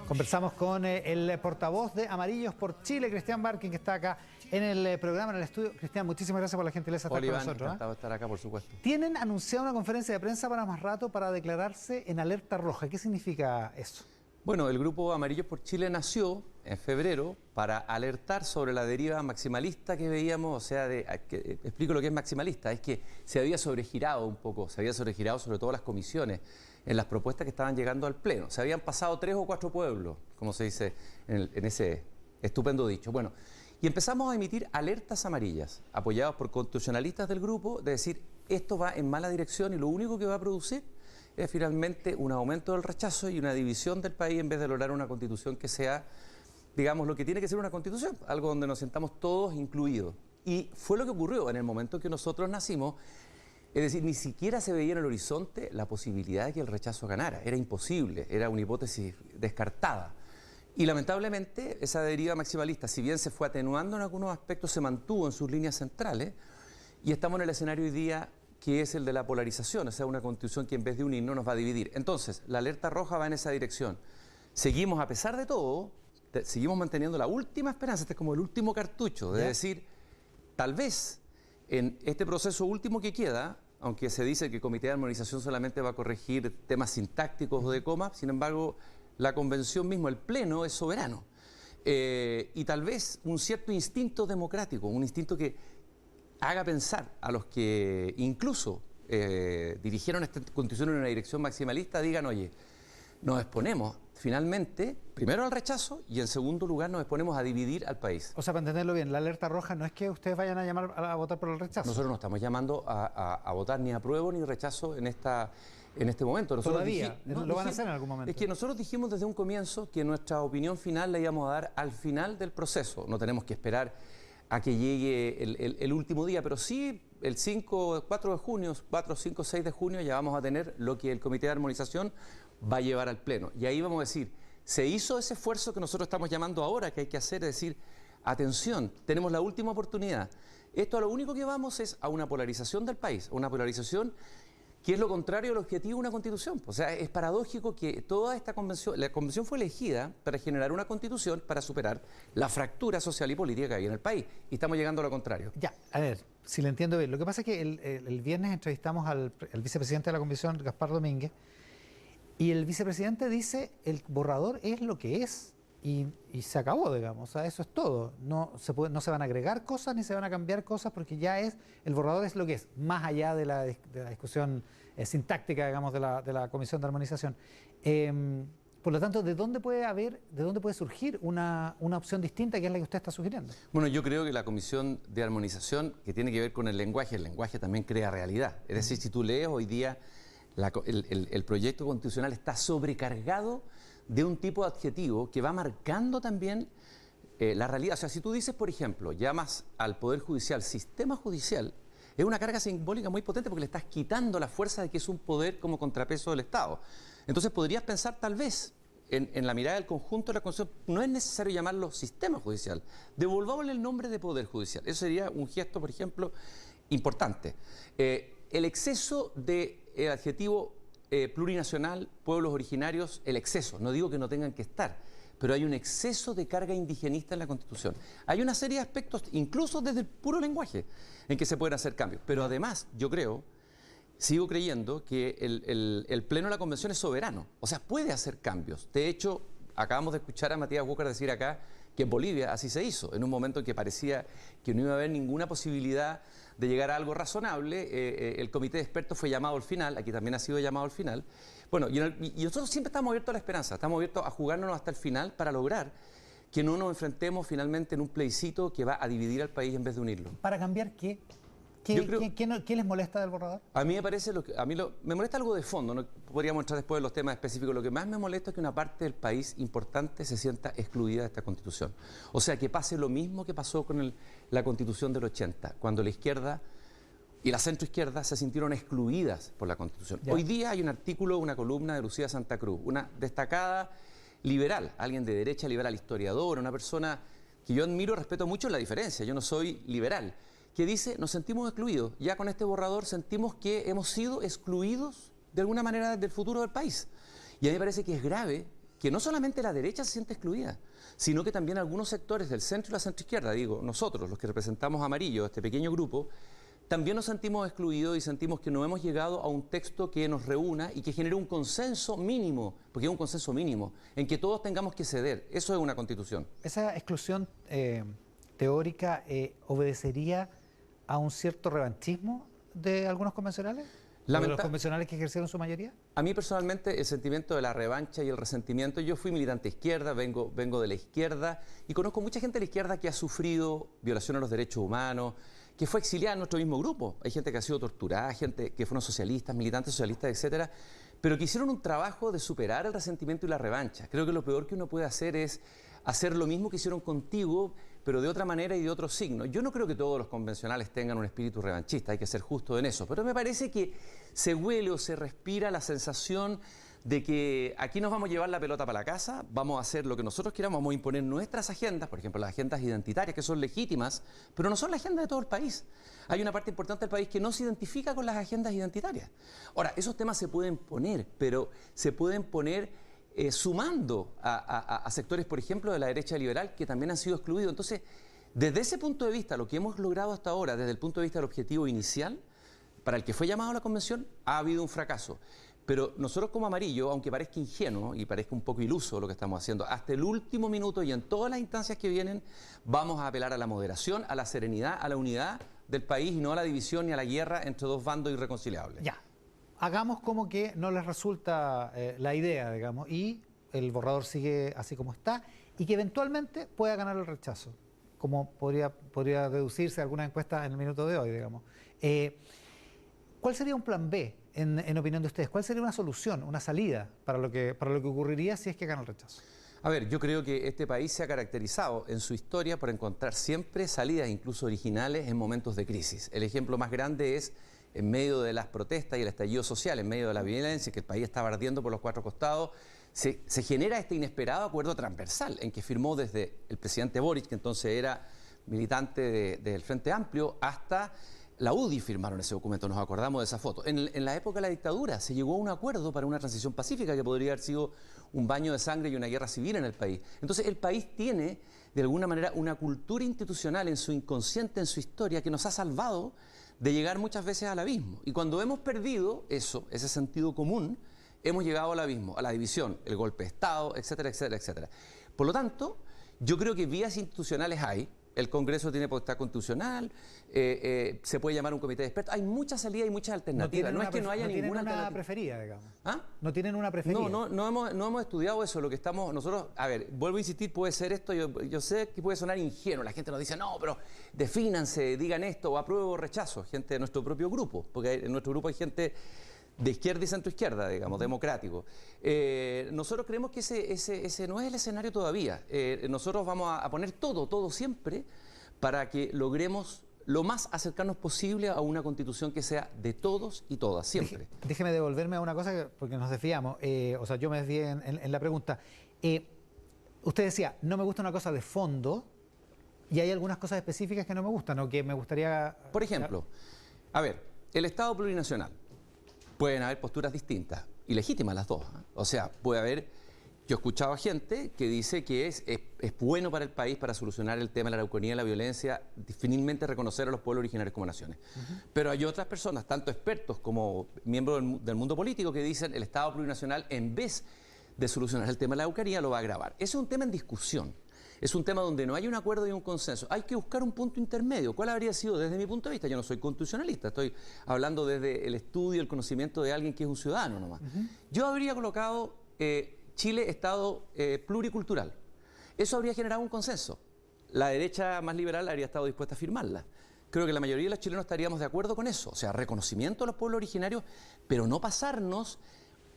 Conversamos con el portavoz de Amarillos por Chile, Cristian Barkin, que está acá en el programa, en el estudio. Cristian, muchísimas gracias por la gentileza de estar con nosotros. Encantado de estar acá, por supuesto. Tienen anunciado una conferencia de prensa para más rato para declararse en alerta roja. ¿Qué significa eso? Bueno, el grupo Amarillos por Chile nació en febrero para alertar sobre la deriva maximalista que veíamos, o sea, explico lo que es maximalista, es que se había sobregirado un poco, se había sobregirado sobre todo las comisiones en las propuestas que estaban llegando al Pleno. Se habían pasado 3 o 4 pueblos, como se dice en ese estupendo dicho. Bueno, y empezamos a emitir alertas amarillas, apoyados por constitucionalistas del grupo, de decir, esto va en mala dirección y lo único que va a producir es finalmente un aumento del rechazo y una división del país en vez de lograr una constitución que sea, digamos, lo que tiene que ser una constitución, algo donde nos sentamos todos incluidos. Y fue lo que ocurrió en el momento en que nosotros nacimos, es decir, ni siquiera se veía en el horizonte la posibilidad de que el rechazo ganara, era imposible, era una hipótesis descartada. Y lamentablemente esa deriva maximalista, si bien se fue atenuando en algunos aspectos, se mantuvo en sus líneas centrales y estamos en el escenario hoy día que es el de la polarización, o sea, una constitución que en vez de unirnos nos va a dividir. Entonces, la alerta roja va en esa dirección. Seguimos, a pesar de todo, seguimos manteniendo la última esperanza, este es como el último cartucho, de decir, tal vez en este proceso último que queda, aunque se dice que el Comité de Armonización solamente va a corregir temas sintácticos o de coma, sin embargo, la convención mismo, el Pleno, es soberano. Y tal vez un cierto instinto democrático, un instinto que haga pensar a los que incluso dirigieron esta constitución en una dirección maximalista, digan, oye, nos exponemos finalmente, primero al rechazo y en segundo lugar nos exponemos a dividir al país. O sea, para entenderlo bien, la alerta roja no es que ustedes vayan a llamar a votar por el rechazo. Nosotros no estamos llamando a votar ni apruebo ni rechazo en este momento. Nosotros ¿Todavía? ¿Lo van a hacer en algún momento? Es que nosotros dijimos desde un comienzo que nuestra opinión final la íbamos a dar al final del proceso. No tenemos que esperar a que llegue el último día, pero sí el 4 de junio, 4, 5, 6 de junio ya vamos a tener lo que el Comité de Armonización va a llevar al Pleno. Y ahí vamos a decir, se hizo ese esfuerzo que nosotros estamos llamando ahora que hay que hacer, es decir, atención, tenemos la última oportunidad. Esto a lo único que vamos es a una polarización del país, a una polarización que es lo contrario al objetivo de una constitución. O sea, es paradójico que toda esta convención, la convención fue elegida para generar una constitución para superar la fractura social y política que hay en el país. Y estamos llegando a lo contrario. Ya, a ver, si lo entiendo bien. Lo que pasa es que el viernes entrevistamos al vicepresidente de la convención, Gaspar Domínguez, y el vicepresidente dice, el borrador es lo que es. Y se acabó, digamos, o sea, eso es todo. No se van a agregar cosas ni se van a cambiar cosas porque ya es, el borrador es lo que es, más allá de la discusión sintáctica, digamos, de la Comisión de Armonización. Por lo tanto, ¿de dónde puede surgir una opción distinta que es la que usted está sugiriendo? Bueno, yo creo que la Comisión de Armonización, que tiene que ver con el lenguaje también crea realidad. Es decir, si tú lees hoy día, el proyecto constitucional está sobrecargado de un tipo de adjetivo que va marcando también la realidad. O sea, si tú dices, por ejemplo, llamas al Poder Judicial sistema judicial, es una carga simbólica muy potente porque le estás quitando la fuerza de que es un poder como contrapeso del Estado. Entonces podrías pensar tal vez en la mirada del conjunto de la Constitución, no es necesario llamarlo sistema judicial, devolvámosle el nombre de Poder Judicial. Eso sería un gesto, por ejemplo, importante. El exceso del adjetivo plurinacional, pueblos originarios, el exceso, no digo que no tengan que estar, pero hay un exceso de carga indigenista en la Constitución. Hay una serie de aspectos, incluso desde el puro lenguaje, en que se pueden hacer cambios. Pero además, yo sigo creyendo que el Pleno de la Convención es soberano, o sea, puede hacer cambios. De hecho, acabamos de escuchar a Matías Walker decir acá que en Bolivia así se hizo, en un momento en que parecía que no iba a haber ninguna posibilidad de llegar a algo razonable. El comité de expertos fue llamado al final, aquí también ha sido llamado al final. Bueno, y nosotros siempre estamos abiertos a la esperanza, estamos abiertos a jugárnoslo hasta el final para lograr que no nos enfrentemos finalmente en un plebiscito que va a dividir al país en vez de unirlo. ¿Para cambiar qué? ¿Qué les molesta del borrador? A mí me parece, me molesta algo de fondo, no podríamos entrar después en los temas específicos. Lo que más me molesta es que una parte del país importante se sienta excluida de esta Constitución. O sea, que pase lo mismo que pasó con la Constitución del 80, cuando la izquierda y la centroizquierda se sintieron excluidas por la Constitución. Ya. Hoy día hay un artículo, una columna de Lucía Santa Cruz, una destacada liberal, alguien de derecha liberal, historiadora, una persona que yo admiro y respeto mucho la diferencia, yo no soy liberal, que dice, nos sentimos excluidos, ya con este borrador sentimos que hemos sido excluidos de alguna manera del futuro del país. Y a mí me parece que es grave que no solamente la derecha se siente excluida, sino que también algunos sectores del centro y la centroizquierda, digo, nosotros, los que representamos Amarillo, este pequeño grupo, también nos sentimos excluidos y sentimos que no hemos llegado a un texto que nos reúna y que genere un consenso mínimo, porque es un consenso mínimo, en que todos tengamos que ceder. Eso es una constitución. ¿Esa exclusión teórica obedecería a un cierto revanchismo de algunos convencionales? ¿De los convencionales que ejercieron su mayoría? A mí personalmente el sentimiento de la revancha y el resentimiento, yo fui militante izquierda, vengo de la izquierda y conozco mucha gente de la izquierda que ha sufrido violación a los derechos humanos, que fue exiliada en nuestro mismo grupo. Hay gente que ha sido torturada, gente que fueron socialistas, militantes socialistas, etcétera, pero que hicieron un trabajo de superar el resentimiento y la revancha. Creo que lo peor que uno puede hacer es hacer lo mismo que hicieron contigo, pero de otra manera y de otro signo. Yo no creo que todos los convencionales tengan un espíritu revanchista, hay que ser justo en eso, pero me parece que se huele o se respira la sensación de que aquí nos vamos a llevar la pelota para la casa, vamos a hacer lo que nosotros queramos, vamos a imponer nuestras agendas, por ejemplo, las agendas identitarias, que son legítimas, pero no son la agenda de todo el país. Hay una parte importante del país que no se identifica con las agendas identitarias. Ahora, esos temas se pueden poner, pero se pueden poner sumando a sectores, por ejemplo, de la derecha liberal, que también han sido excluidos. Entonces, desde ese punto de vista, lo que hemos logrado hasta ahora, desde el punto de vista del objetivo inicial, para el que fue llamado a la convención, ha habido un fracaso. Pero nosotros como Amarillo, aunque parezca ingenuo y parezca un poco iluso lo que estamos haciendo, hasta el último minuto y en todas las instancias que vienen, vamos a apelar a la moderación, a la serenidad, a la unidad del país y no a la división ni a la guerra entre dos bandos irreconciliables. Ya. Hagamos como que no les resulta la idea, digamos, y el borrador sigue así como está, y que eventualmente pueda ganar el rechazo, como podría deducirse de algunas encuestas en el minuto de hoy, digamos. ¿Cuál sería un plan B, en opinión de ustedes? ¿Cuál sería una solución, una salida para lo que ocurriría si es que gana el rechazo? A ver, yo creo que este país se ha caracterizado en su historia por encontrar siempre salidas, incluso originales, en momentos de crisis. El ejemplo más grande es en medio de las protestas y el estallido social, en medio de la violencia, que el país estaba ardiendo por los cuatro costados, se genera este inesperado acuerdo transversal en que firmó desde el presidente Boric, que entonces era militante del Frente Amplio, hasta la UDI firmaron ese documento, nos acordamos de esa foto. En la época de la dictadura se llegó a un acuerdo para una transición pacífica que podría haber sido un baño de sangre y una guerra civil en el país. Entonces el país tiene, de alguna manera, una cultura institucional en su inconsciente, en su historia, que nos ha salvado de llegar muchas veces al abismo. Y cuando hemos perdido eso, ese sentido común, hemos llegado al abismo, a la división, el golpe de Estado, etcétera, etcétera, etcétera. Por lo tanto, yo creo que vías institucionales hay. El Congreso tiene potestad constitucional, se puede llamar un comité de expertos. Hay muchas salidas y muchas alternativas. No es que no haya ninguna alternativa. Preferida, digamos. ¿Ah? ¿No tienen una preferida? No hemos estudiado eso. Lo que estamos nosotros, a ver, vuelvo a insistir, puede ser esto, yo sé que puede sonar ingenuo. La gente nos dice, no, pero defínanse, digan esto, o apruebo o rechazo. Gente de nuestro propio grupo, porque en nuestro grupo hay gente de izquierda y centroizquierda, digamos, democrático. Nosotros creemos que ese no es el escenario todavía. Nosotros vamos a poner todo siempre para que logremos lo más acercarnos posible a una constitución que sea de todos y todas, siempre. Déjeme devolverme a una cosa, porque nos desviamos, o sea, yo me desvié en la pregunta. Usted decía, no me gusta una cosa de fondo, y hay algunas cosas específicas que no me gustan, o que me gustaría... Por ejemplo, a ver, el Estado plurinacional. Pueden haber posturas distintas y legítimas las dos. O sea, puede haber... Yo he escuchado a gente que dice que es bueno para el país para solucionar el tema de la Araucanía y la violencia, finalmente reconocer a los pueblos originarios como naciones. Pero hay otras personas, tanto expertos como miembros del mundo político, que dicen el Estado plurinacional, en vez de solucionar el tema de la Araucanía, lo va a agravar. Ese es un tema en discusión. Es un tema donde no hay un acuerdo y un consenso. Hay que buscar un punto intermedio. ¿Cuál habría sido desde mi punto de vista? Yo no soy constitucionalista, estoy hablando desde el estudio, el conocimiento de alguien que es un ciudadano nomás. Yo habría colocado Chile Estado pluricultural. Eso habría generado un consenso. La derecha más liberal habría estado dispuesta a firmarla. Creo que la mayoría de los chilenos estaríamos de acuerdo con eso. O sea, reconocimiento a los pueblos originarios, pero no pasarnos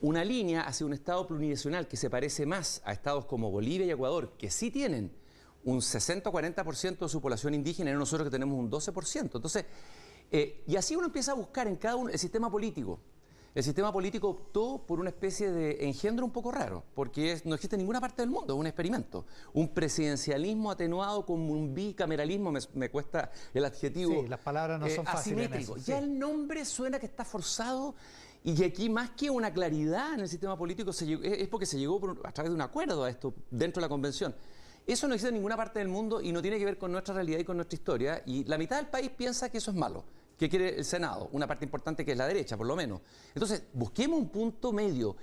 una línea hacia un Estado plurinacional que se parece más a estados como Bolivia y Ecuador, que sí tienen un 60 o 40% de su población indígena, y nosotros que tenemos un 12%. Entonces, y así uno empieza a buscar en cada uno el sistema político. El sistema político optó por una especie de engendro un poco raro, porque no existe en ninguna parte del mundo, es un experimento. Un presidencialismo atenuado con un bicameralismo, me cuesta el adjetivo. Sí, las palabras no son fáciles. Asimétrico. Ya el nombre suena que está forzado y que aquí más que una claridad en el sistema político es porque se llegó a través de un acuerdo a esto dentro de la convención. Eso no existe en ninguna parte del mundo y no tiene que ver con nuestra realidad y con nuestra historia, y la mitad del país piensa que eso es malo, que quiere el Senado, una parte importante que es la derecha, por lo menos. Entonces, busquemos un punto medio.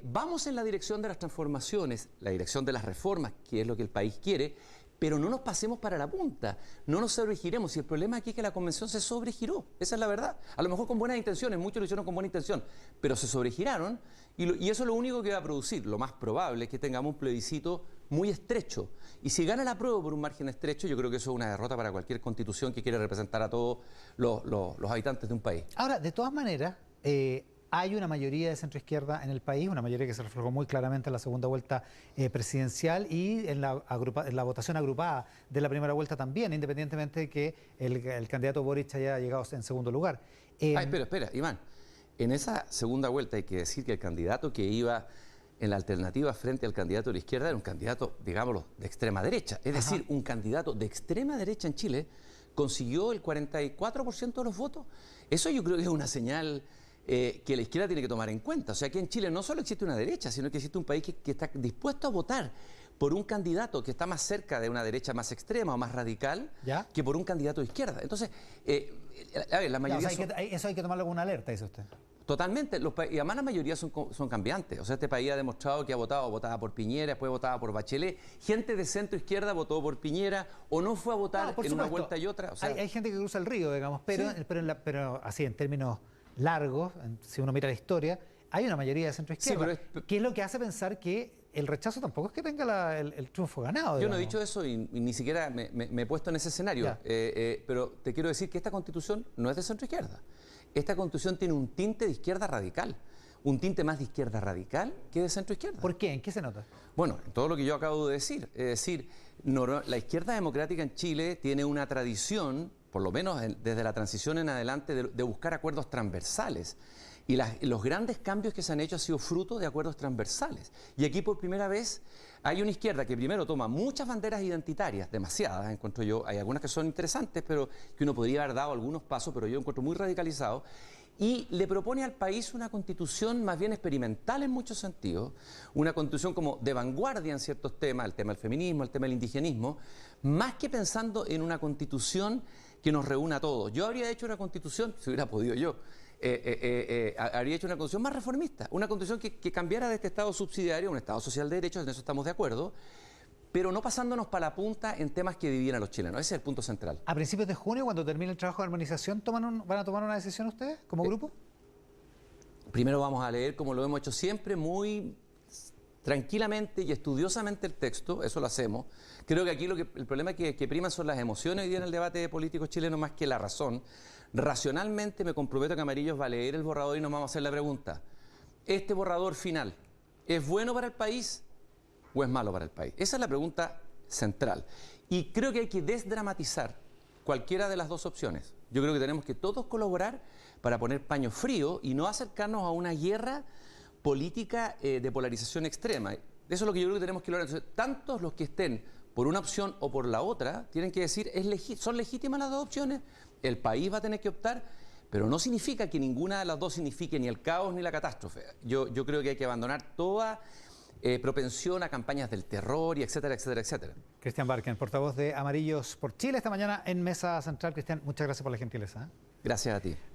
Vamos en la dirección de las transformaciones, la dirección de las reformas, que es lo que el país quiere, pero no nos pasemos para la punta, no nos sobregiremos. Y el problema aquí es que la convención se sobregiró, esa es la verdad. A lo mejor con buenas intenciones, muchos lo hicieron con buena intención, pero se sobregiraron y eso es lo único que va a producir. Lo más probable es que tengamos un plebiscito muy estrecho. Y si gana la prueba por un margen estrecho, yo creo que eso es una derrota para cualquier constitución que quiere representar a todos los habitantes de un país. Ahora, de todas maneras, hay una mayoría de centroizquierda en el país, una mayoría que se reflejó muy claramente en la segunda vuelta presidencial y en la votación agrupada de la primera vuelta también, independientemente de que el candidato Boric haya llegado en segundo lugar. Espera, Iván. En esa segunda vuelta hay que decir que el candidato que iba en la alternativa frente al candidato de la izquierda era un candidato, digámoslo, de extrema derecha. Es decir, un candidato de extrema derecha en Chile consiguió el 44% de los votos. Eso yo creo que es una señal que la izquierda tiene que tomar en cuenta. O sea, que en Chile no solo existe una derecha, sino que existe un país que está dispuesto a votar por un candidato que está más cerca de una derecha más extrema o más radical que por un candidato de izquierda. Entonces, a ver, la mayoría... eso hay que tomarlo como una alerta, dice usted. Totalmente, y además la mayoría son cambiantes. O sea, este país ha demostrado que votaba por Piñera, después votaba por Bachelet. Gente de centro izquierda votó por Piñera o no fue a votar en una vuelta y otra. O sea, hay gente que cruza el río, digamos, pero, sí. pero así en términos largos, si uno mira la historia, hay una mayoría de centro izquierda. Sí, ¿qué es lo que hace pensar que el rechazo tampoco es que tenga el triunfo ganado? Yo no he dicho eso y ni siquiera me he puesto en ese escenario. Pero te quiero decir que esta Constitución no es de centro izquierda. Esta Constitución tiene un tinte de izquierda radical, un tinte más de izquierda radical que de centro izquierda. ¿Por qué? ¿En qué se nota? Bueno, en todo lo que yo acabo de decir. Es decir, la izquierda democrática en Chile tiene una tradición, por lo menos desde la transición en adelante, de buscar acuerdos transversales. Y los grandes cambios que se han hecho han sido fruto de acuerdos transversales. Y aquí por primera vez hay una izquierda que primero toma muchas banderas identitarias, demasiadas, encuentro yo. Hay algunas que son interesantes, pero que uno podría haber dado algunos pasos, pero yo encuentro muy radicalizado. Y le propone al país una constitución más bien experimental en muchos sentidos, una constitución como de vanguardia en ciertos temas, el tema del feminismo, el tema del indigenismo, más que pensando en una constitución que nos reúna a todos. Yo habría hecho una constitución, si hubiera podido yo, habría hecho una constitución más reformista, una constitución que cambiara de este Estado subsidiario a un Estado social de derechos, en eso estamos de acuerdo, pero no pasándonos para la punta en temas que dividían a los chilenos. Ese es el punto central. ¿A principios de junio, cuando termine el trabajo de armonización, van a tomar una decisión ustedes como grupo? Primero vamos a leer, como lo hemos hecho siempre, muy tranquilamente y estudiosamente el texto, eso lo hacemos. Creo que aquí el problema que prima son las emociones hoy día en el debate político chileno más que la razón. Racionalmente me comprometo que Amarillos va a leer el borrador y nos vamos a hacer la pregunta: ¿este borrador final es bueno para el país o es malo para el país? Esa es la pregunta central. Y creo que hay que desdramatizar cualquiera de las dos opciones. Yo creo que tenemos que todos colaborar para poner paño frío y no acercarnos a una guerra política de polarización extrema. Eso es lo que yo creo que tenemos que lograr. Entonces, tantos los que estén por una opción o por la otra tienen que decir, ¿son legítimas las dos opciones? El país va a tener que optar, pero no significa que ninguna de las dos signifique ni el caos ni la catástrofe. Yo creo que hay que abandonar toda propensión a campañas del terror y etcétera, etcétera, etcétera. Cristian Barken, portavoz de Amarillos por Chile, esta mañana en Mesa Central. Cristian, muchas gracias por la gentileza. Gracias a ti.